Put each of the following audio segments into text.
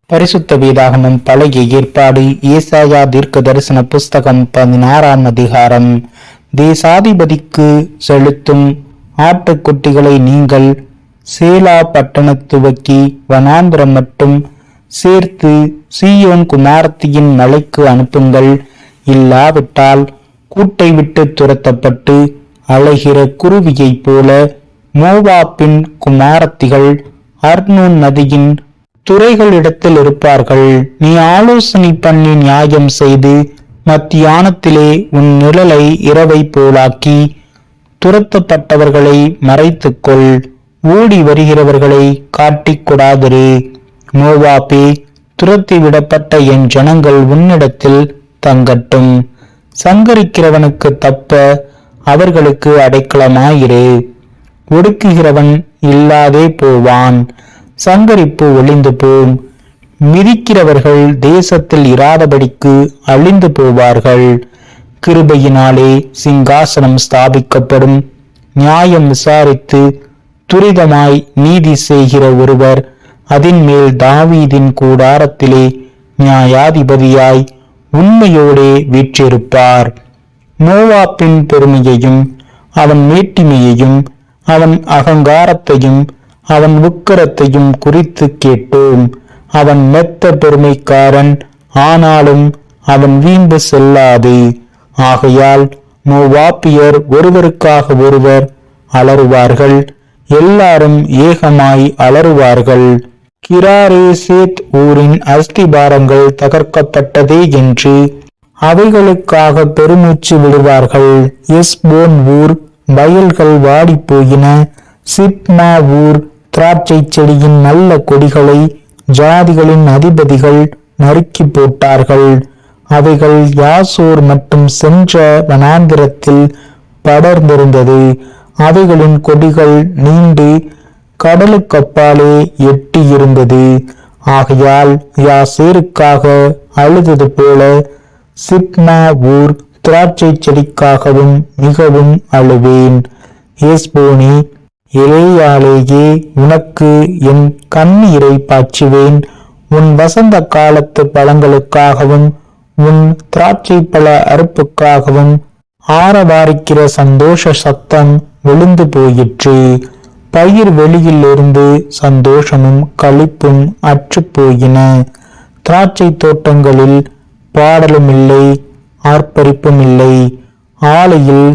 பரிசுத்த வேதாகமம் பழைய ஏற்பாடு ஏசாயா தீர்க்க தரிசன புஸ்தகம் 16ஆம் அதிகாரம். தேசாதிபதிக்கு செலுத்தும் ஆட்டுக்குட்டிகளை நீங்கள் சேலா பட்டணத்துவக்கி வனாந்திரம் மட்டும் சேர்த்து சீயோன் குமாரத்தியின் மலைக்கு அனுப்புங்கள். இல்லாவிட்டால் கூட்டை விட்டு துரத்தப்பட்டு அலைகிற குருவியைப் போல மோவாப்பின் குமாரத்திகள் அர்னோன் நதியின் துறைகளிடத்தில் இருப்பார்கள். நீ ஆலோசனை பண்ணி நியாயம் செய்து மத்தியானத்திலே உன் நிழலை இரவை போலாக்கி துரத்தப்பட்டவர்களை மறைத்துக்கொள். ஓடி வருகிறவர்களை காட்டிக் கொடாதிரு. மோவாபே, துரத்தி விடப்பட்ட என் ஜனங்கள் உன்னிடத்தில் தங்கட்டும். சங்கரிக்கிறவனுக்கு தப்ப அவர்களுக்கு அடைக்கலமாயிரு. ஒடுக்குகிறவன் இல்லாதே போவான். சங்கரிப்பு ஒளிந்து போம். மிதிக்கிறவர்கள் தேசத்தில் இராதபடிக்கு அழிந்து போவார்கள். கிருபையினாலே சிங்காசனம் ஸ்தாபிக்கப்படும். நியாயம் விசாரித்து துரிதமாய் நீதி செய்கிற ஒருவர் அதின் மேல் தாவீதின் கூடாரத்திலே நியாயாதிபதியாய் உண்மையோடே வீற்றிருப்பார். மோவாப்பின் பெருமையையும் அவன் மேட்டிமையையும் அவன் அகங்காரத்தையும் அவன் உக்கரத்தையும் குறித்து கேட்டோம். அவன் மெத்த பெருமைக்காரன், ஆனாலும் அவன் வீம்பு செல்லாது. ஆகையால் மோவாப்பியர் ஒருவருக்காக ஒருவர் அலறுவார்கள். எல்லாரும் ஏகமாய் அலறுவார்கள். கிராரேசேத் ஊரின் அஸ்திபாரங்கள் தகர்க்கப்பட்டதே என்று அவைகளுக்காக பெருமூச்சு விடுவார்கள். எஸ்போன் ஊர் வயல்கள் வாடிப்போயின. சிப்மா ஊர் திராட்சை செடியின் நல்ல கொடிகளை ஜாதிகளின் அதிபதிகள் நறுக்கி போட்டார்கள். அவைகள் யாசோர் மற்றும் சென்ற வனாந்திரத்தில் படர்ந்திருந்தது. அவைகளின் கொடிகள் நீண்டு கடலுக்கப்பாலே எட்டியிருந்தது. ஆகையால் யாசேருக்காக அழுதது போல சிப்மா ஊர் திராட்சை செடிக்காகவும் மிகவும் அழுவேன். ஏஸ்போனே, இளையாலேயே உனக்கு என் கண்ணீரை பாய்ச்சுவேன். உன் வசந்த காலத்து பழங்களுக்காகவும் உன் திராட்சை பழ அறுப்புக்காகவும் ஆரவாரிக்கிற சந்தோஷ சத்தம் விழுந்து போயிற்று. பயிர் வெளியிலிருந்து சந்தோஷமும் களிப்பும் அற்று போயின. திராட்சை தோட்டங்களில் பாடலும் இல்லை, ஆர்ப்பரிப்பும் இல்லை. ஆலையில்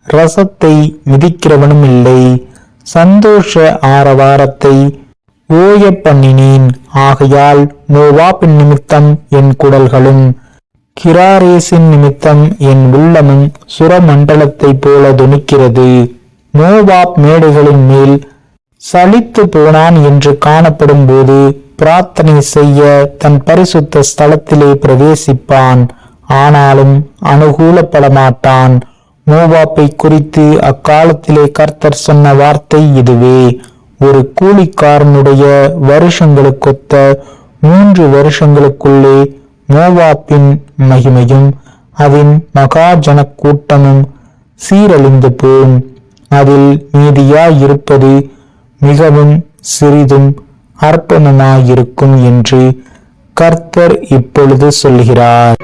ரசத்தை மிதிக்கிறவனும் இல்லை. சந்தோஷ ஆரவாரத்தை ஓய பண்ணினேன். ஆகையால் மோவாபின் நிமித்தம் என் குடல்களும் கிராரேசின் நிமித்தம் என் உள்ளமும் சுரமண்டலத்தை போல துணிக்கிறது. மோவாப் மேடைகளின் மேல் சலித்து போனான் என்று காணப்படும் போது பிரார்த்தனை செய்ய தன் பரிசுத்த ஸ்தலத்திலே பிரவேசிப்பான். ஆனாலும் அனுகூலப்பட மாட்டான். மோவாப்பை குறித்து அக்காலத்திலே கர்த்தர் சொன்ன வார்த்தை இதுவே: ஒரு கூலிக்காரனுடைய வருஷங்களுக்கொத்த 3 வருஷங்களுக்குள்ளே மோவாப்பின் மகிமையும் அதன் மகாஜன கூட்டமும் சீரழிந்து போம். அதில் மீதியாயிருப்பது மிகவும் சிறிதும் அற்பமாயிருக்கும் என்று கர்த்தர் இப்பொழுது சொல்கிறார்.